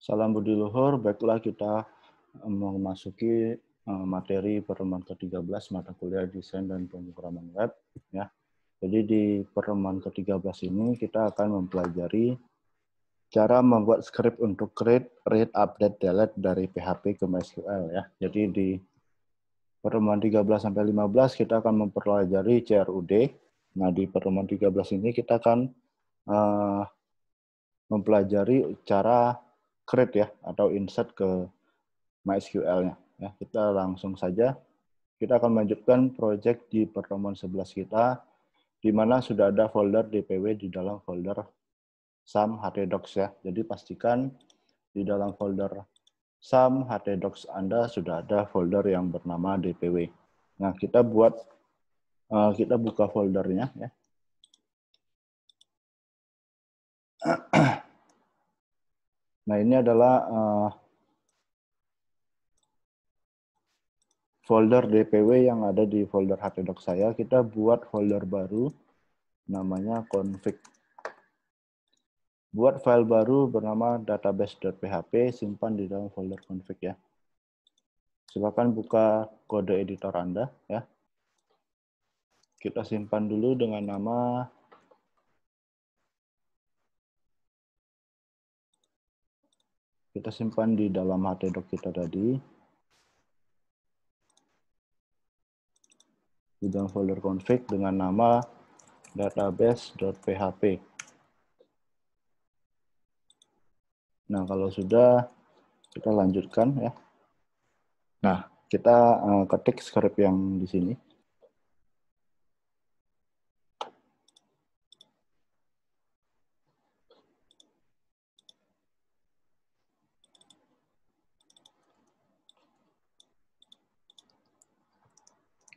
Salam budi luhur, baiklah kita memasuki materi pertemuan ke-13 mata kuliah desain dan pemrograman web. Ya. Jadi di pertemuan ke-13 ini kita akan mempelajari cara membuat script untuk create, read, update, delete dari PHP ke MySQL. Ya. Jadi di pertemuan 13-15 kita akan mempelajari CRUD. Nah di pertemuan 13 ini kita akan mempelajari cara create ya atau insert ke MySQL-nya. Ya, kita langsung saja. Kita akan melanjutkan project di pertemuan 11 kita, di mana sudah ada folder DPW di dalam folder SAM htdocs ya. Jadi pastikan di dalam folder SAM htdocs Anda sudah ada folder yang bernama DPW. Nah, kita buka foldernya ya. Nah, ini adalah folder DPW yang ada di folder htdocs saya. Kita buat folder baru namanya config. Buat file baru bernama database.php, simpan di dalam folder config ya. Silakan buka kode editor Anda ya. Kita simpan dulu dengan nama kita simpan di dalam htdocs kita tadi. Di dalam folder config dengan nama database.php. Nah, kalau sudah kita lanjutkan ya. Nah, kita ketik script yang di sini.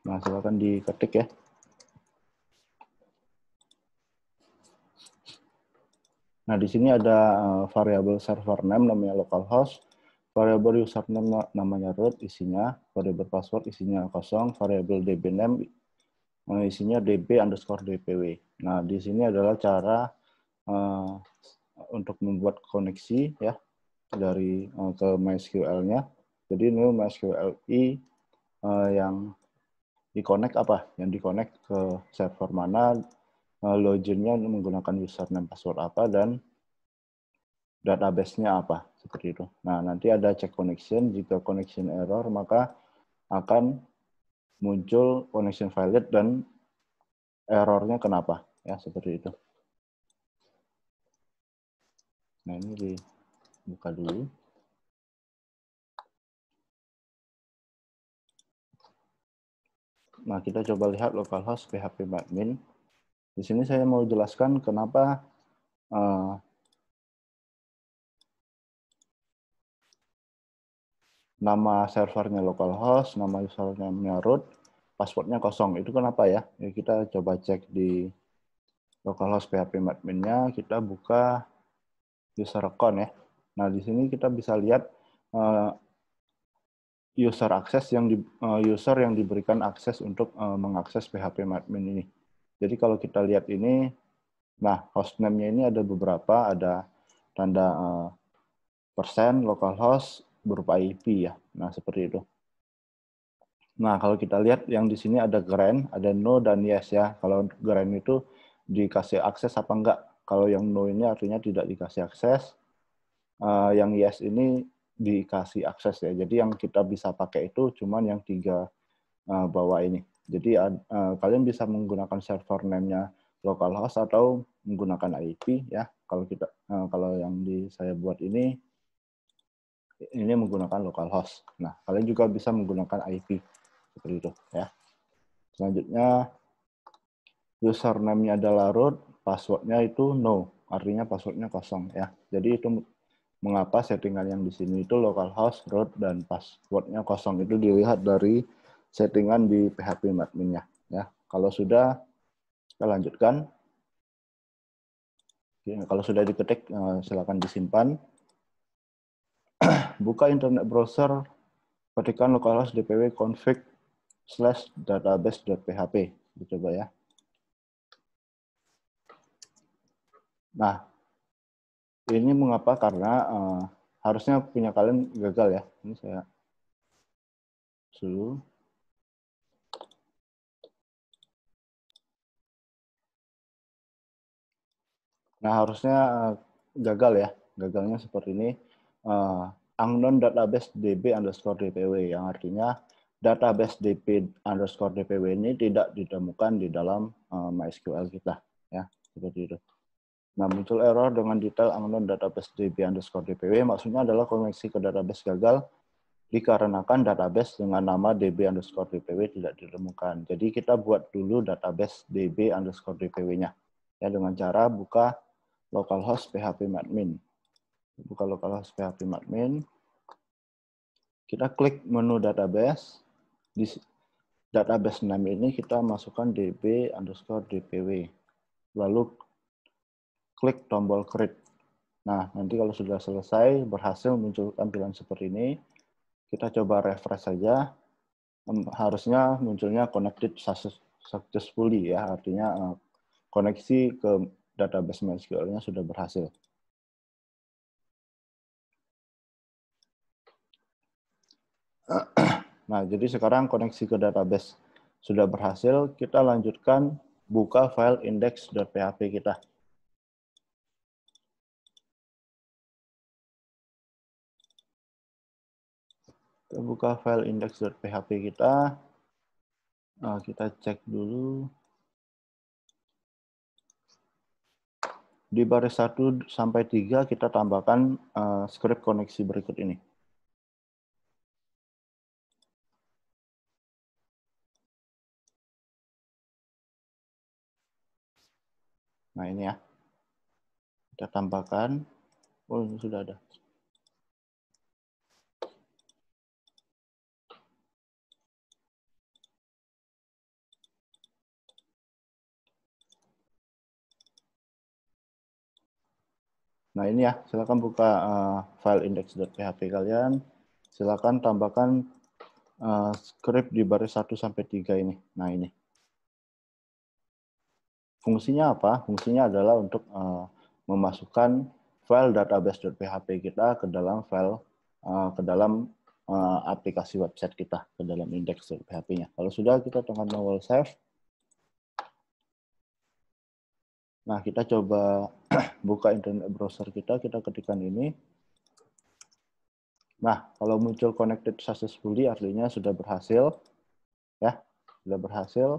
Nah, silakan diketik ya. Nah, di sini ada variabel server name namanya localhost, variabel username namanya root isinya, variabel password isinya kosong, variabel dbname isinya db_dpw. Nah, di sini adalah cara untuk membuat koneksi ya dari ke MySQL-nya. Jadi ini MySQLi yang di-connect apa? Yang di-connect ke server mana, loginnya menggunakan username password apa, dan database-nya apa, seperti itu. Nah, nanti ada check connection, jika connection error, maka akan muncul connection valid dan errornya kenapa, ya, seperti itu. Nah, ini dibuka dulu. Nah, kita coba lihat localhost php-admin. Di sini saya mau jelaskan kenapa nama servernya localhost, nama username-nya root, passwordnya kosong. Itu kenapa ya? Ya, kita coba cek di localhost php-admin-nya, kita buka user account ya. Nah, di sini kita bisa lihat user yang diberikan akses untuk mengakses php-admin ini. Jadi kalau kita lihat ini, nah hostname-nya ini ada beberapa, ada tanda persen localhost berupa IP ya. Nah, seperti itu. Nah, kalau kita lihat yang di sini ada grant, ada no dan yes ya. Kalau grant itu dikasih akses apa enggak. Kalau yang no ini artinya tidak dikasih akses. Yang yes ini dikasih akses ya. Jadi yang kita bisa pakai itu cuman yang 3 bawah ini. Jadi kalian bisa menggunakan server name-nya localhost atau menggunakan IP ya. Kalau yang saya buat ini menggunakan localhost. Nah, kalian juga bisa menggunakan IP seperti itu ya. Selanjutnya username-nya adalah root, password-nya itu no, artinya password-nya kosong ya. Jadi itu mengapa settingan yang di sini itu localhost, root, dan password-nya kosong. Itu dilihat dari settingan di php-admin-nya. Ya. Kalau sudah, kita lanjutkan. Oke, kalau sudah diketik, silakan disimpan. Buka internet browser, ketikkan localhost dpw config/database.php. Coba ya. Nah, ini mengapa? Karena harusnya punya kalian gagal ya. Ini saya dulu. Nah, harusnya gagal ya. Gagalnya seperti ini. Unknown database DB underscore DPW, yang artinya database DB underscore DPW ini tidak ditemukan di dalam MySQL kita. Ya, seperti itu. Nah, muncul error dengan detail unknown database DB underscore DPW, maksudnya adalah koneksi ke database gagal dikarenakan database dengan nama DB underscore DPW tidak ditemukan. Jadi kita buat dulu database DB underscore DPW-nya. Ya, dengan cara buka localhost php-admin. Buka localhost php-admin. Kita klik menu database. Di database name ini kita masukkan DB underscore DPW. Lalu klik tombol create. Nah, nanti kalau sudah selesai, berhasil muncul tampilan seperti ini. Kita coba refresh saja. Harusnya munculnya connected successfully ya, artinya koneksi ke database MySQL-nya sudah berhasil. Nah, jadi sekarang koneksi ke database sudah berhasil, kita lanjutkan buka file index.php kita. Kita buka file index.php kita. Nah, kita cek dulu. Di baris 1 sampai 3 kita tambahkan script koneksi berikut ini. Nah, ini ya. Kita tambahkan. Oh, ini sudah ada. Nah, ini ya, silakan buka file index.php kalian. Silakan tambahkan script di baris 1 sampai 3 ini. Nah, ini. Fungsinya apa? Fungsinya adalah untuk memasukkan file database.php kita ke dalam file aplikasi website kita, ke dalam index.php-nya. Kalau sudah, kita tekan tombol save. Nah, kita coba buka internet browser kita ketikkan ini. Nah, kalau muncul connected successfully artinya sudah berhasil, ya, sudah berhasil.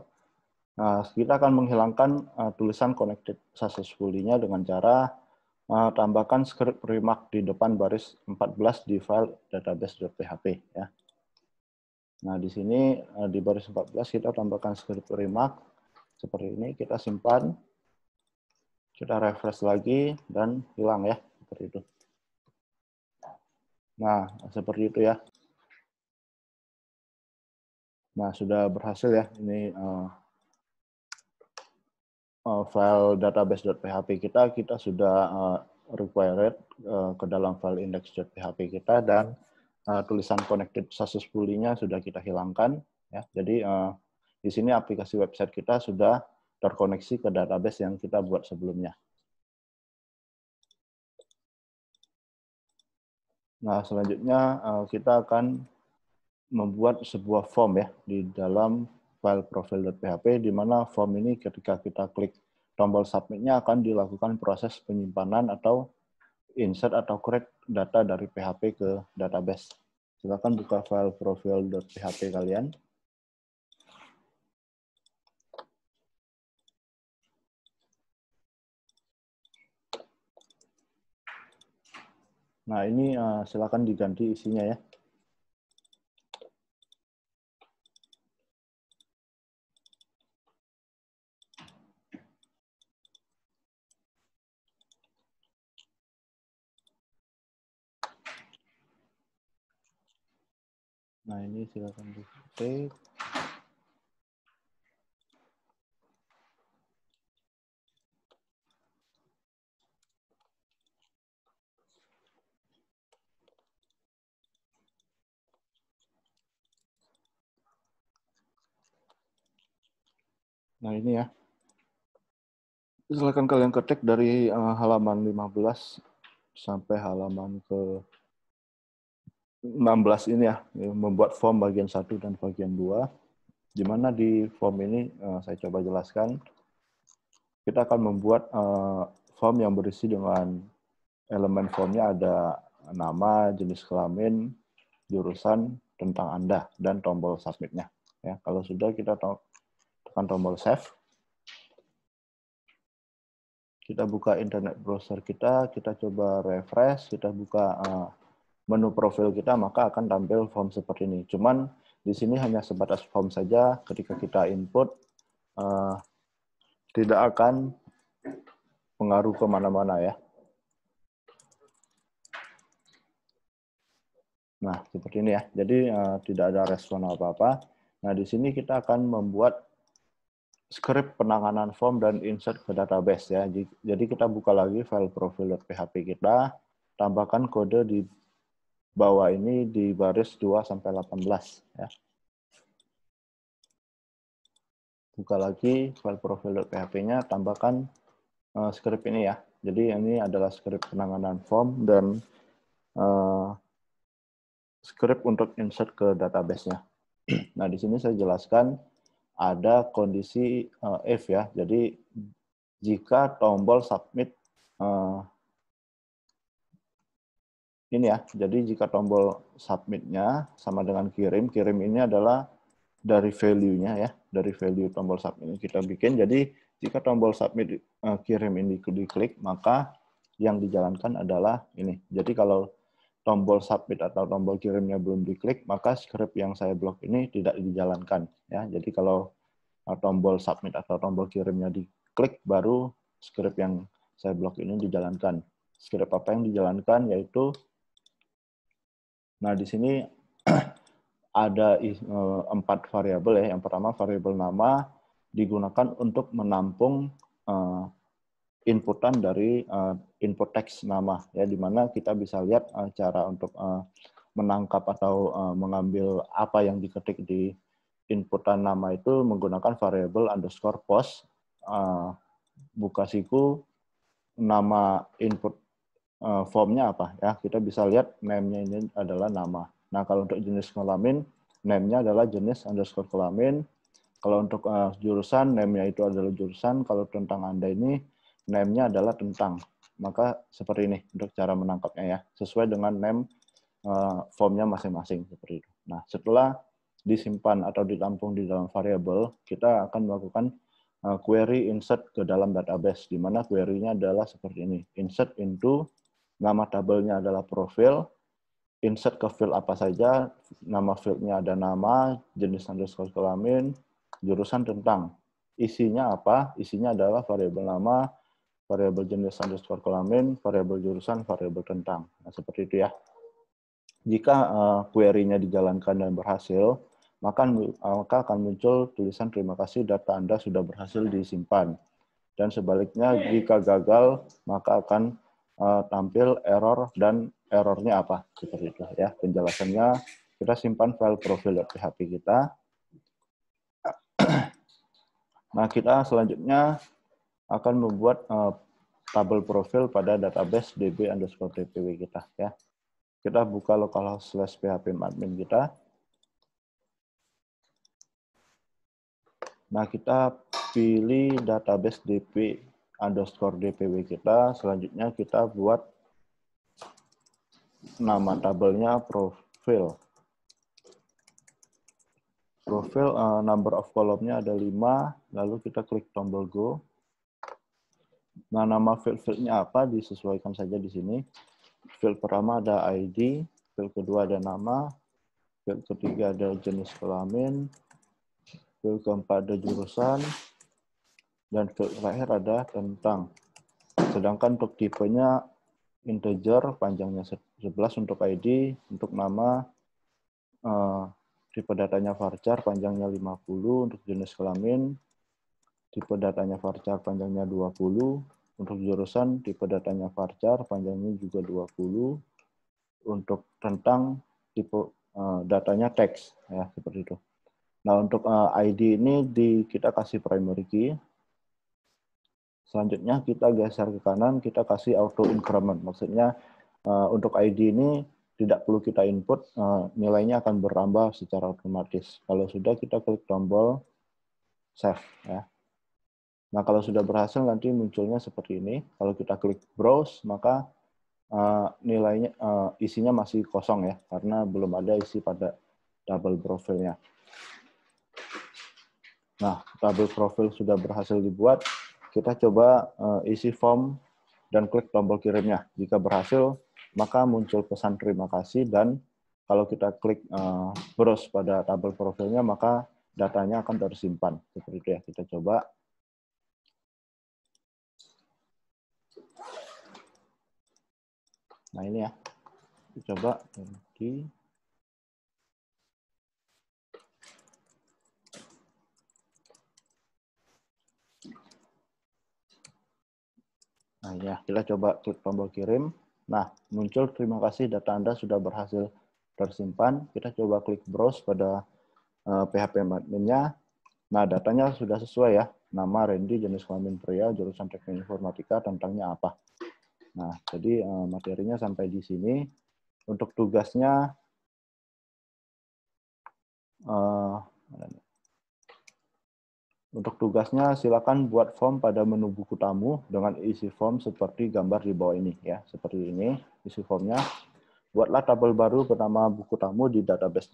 Nah, kita akan menghilangkan tulisan connected successfully-nya dengan cara tambahkan script remark di depan baris 14 di file database.php, ya. Nah, di sini di baris 14 kita tambahkan script remark seperti ini, kita simpan, kita refresh lagi dan hilang ya, seperti itu. Nah, seperti itu ya. Nah, sudah berhasil ya. Ini file database.php kita sudah required ke dalam file index.php kita, dan tulisan connected successfully-nya sudah kita hilangkan ya. Jadi di sini aplikasi website kita sudah terkoneksi ke database yang kita buat sebelumnya. Nah, selanjutnya kita akan membuat sebuah form ya di dalam file profile.php, di mana form ini ketika kita klik tombol submit-nya akan dilakukan proses penyimpanan atau insert atau create data dari PHP ke database. Silakan buka file profile.php kalian. Nah, ini silakan diganti isinya ya. Nah, ini silakan di save. Nah, ini ya. Silakan kalian ketik dari halaman 15 sampai halaman ke 16 ini ya, membuat form bagian 1 dan bagian 2. Di mana di form ini saya coba jelaskan. Kita akan membuat form yang berisi dengan elemen formnya ada nama, jenis kelamin, jurusan, tentang Anda, dan tombol submit-nya. Ya, kalau sudah kita tekan tombol save. Kita buka internet browser kita coba refresh, kita buka menu profil kita, maka akan tampil form seperti ini. Cuman di sini hanya sebatas form saja, ketika kita input, tidak akan pengaruh kemana-mana ya. Nah, seperti ini ya. Jadi tidak ada respon apa-apa. Nah, di sini kita akan membuat skrip penanganan form dan insert ke database ya. Jadi kita buka lagi file profil.php kita, tambahkan kode di bawah ini di baris 2 sampai 18 ya. Buka lagi file profil.php-nya, tambahkan skrip ini ya. Jadi ini adalah skrip penanganan form dan skrip untuk insert ke database-nya. Nah, di sini saya jelaskan ada kondisi if ya. Jadi jika tombol submit ini ya. Jadi jika tombol submit-nya sama dengan kirim ini adalah dari value-nya ya, dari value tombol submit ini kita bikin. Jadi jika tombol submit kirim ini diklik, maka yang dijalankan adalah ini. Jadi kalau tombol submit atau tombol kirimnya belum diklik, maka script yang saya blok ini tidak dijalankan ya. Jadi kalau tombol submit atau tombol kirimnya diklik, baru script yang saya blok ini dijalankan. Script apa yang dijalankan yaitu, nah di sini ada 4 variabel ya. Yang pertama variabel nama digunakan untuk menampung inputan dari input teks nama ya, di mana kita bisa lihat cara untuk menangkap atau mengambil apa yang diketik di inputan nama itu menggunakan variabel underscore post buka siku nama input formnya apa ya, kita bisa lihat name-nya ini adalah nama. Nah, kalau untuk jenis kelamin, name-nya adalah jenis underscore kelamin. Kalau untuk jurusan, name-nya itu adalah jurusan. Kalau tentang Anda ini, name-nya adalah tentang. Maka seperti ini untuk cara menangkapnya ya, sesuai dengan name formnya masing-masing seperti itu. Nah, setelah disimpan atau ditampung di dalam variabel, kita akan melakukan query insert ke dalam database, di mana query-nya adalah seperti ini. Insert into, nama tabelnya adalah profil, insert ke field apa saja, nama fieldnya ada nama, jenis underscore kelamin, jurusan tentang. Isinya apa? Isinya adalah variabel nama, variabel jenis underscore kelamin, variabel jurusan, variabel tentang. Nah, seperti itu ya. Jika query-nya dijalankan dan berhasil, maka akan muncul tulisan terima kasih data Anda sudah berhasil disimpan. Dan sebaliknya, jika gagal, maka akan tampil error dan errornya apa. Seperti itu ya. Penjelasannya, kita simpan file profil.php kita. Nah, kita selanjutnya akan membuat tabel profil pada database db_dpw kita ya. Kita buka localhost /php-admin kita. Nah, kita pilih database dp_dpw kita. Selanjutnya kita buat nama tabelnya profil. Profil number of column-nya ada 5, lalu kita klik tombol go. Nah, nama field-nya apa disesuaikan saja di sini. Field pertama ada ID, field kedua ada nama, field ketiga ada jenis kelamin, field keempat ada jurusan, dan field terakhir ada tentang. Sedangkan untuk tipenya integer, panjangnya 11 untuk ID, untuk nama tipe datanya varchar, panjangnya 50, untuk jenis kelamin, tipe datanya varchar, panjangnya 20, untuk jurusan, tipe datanya varchar, panjangnya juga 20, untuk tentang, tipe datanya teks, ya seperti itu. Nah, untuk ID ini kita kasih primary key. Selanjutnya kita geser ke kanan, kita kasih auto increment. Maksudnya untuk ID ini tidak perlu kita input, nilainya akan bertambah secara otomatis. Kalau sudah, kita klik tombol save. Ya. Nah, kalau sudah berhasil nanti munculnya seperti ini. Kalau kita klik browse, maka nilainya isinya masih kosong ya, karena belum ada isi pada double profilnya. Nah, double profil sudah berhasil dibuat. Kita coba isi form dan klik tombol kirimnya. Jika berhasil, maka muncul pesan terima kasih, dan kalau kita klik browse pada tabel profilnya, maka datanya akan tersimpan. Seperti itu ya, kita coba. Nah ini ya, kita coba. Nah ya, kita coba klik tombol kirim. Nah, muncul terima kasih, data Anda sudah berhasil tersimpan. Kita coba klik browse pada PHP adminnya. Nah, datanya sudah sesuai ya. Nama Randy, jenis kelamin pria, jurusan teknik informatika, tentangnya apa. Nah, jadi materinya sampai di sini. Untuk tugasnya, silakan buat form pada menu buku tamu dengan isi form seperti gambar di bawah ini ya. Seperti ini isi formnya. Buatlah tabel baru bernama buku tamu di database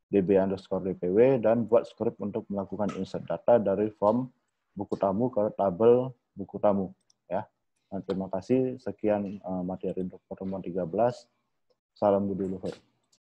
db_dpw dan buat script untuk melakukan insert data dari form buku tamu ke tabel buku tamu ya. Nah, terima kasih, sekian materi untuk pertemuan 13. Salam budi luhur.